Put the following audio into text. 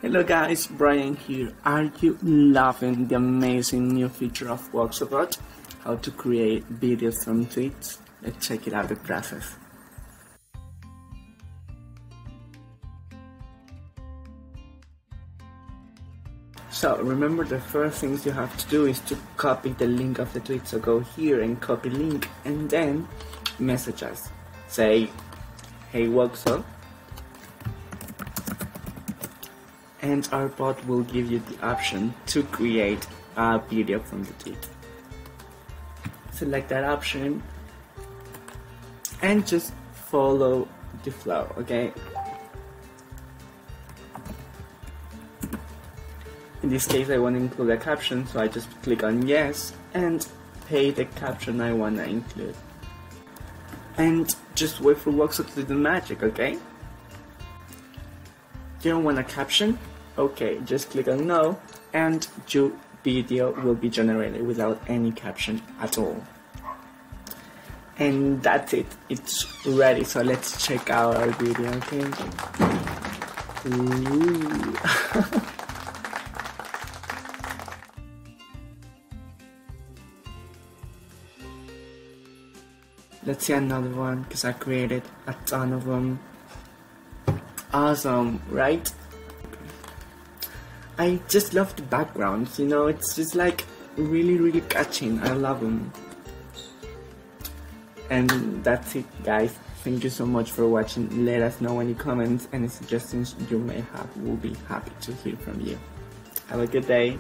Hello guys, Brian here. Are you loving the amazing new feature of Voxabot? How to create videos from tweets? Let's check it out the process. So remember, the first things you have to do is to copy the link of the tweet. So go here and copy link and then message us. Say, hey Voxo. And our bot will give you the option to create a video from the tweet. Select that option and just follow the flow, okay? In this case I want to include a caption, so I just click on yes and pay the caption I want to include. And just wait for Voxo to do the magic, okay? You don't want a caption? Okay, just click on no and your video will be generated without any caption at all. And that's it, it's ready, so let's check out our video, okay? Ooh. Let's see another one, because I created a ton of them. Awesome, right? I just love the backgrounds, you know, it's just like really catching. I love them. And that's it, guys. Thank you so much for watching. Let us know any comments, any suggestions you may have. We'll be happy to hear from you. Have a good day.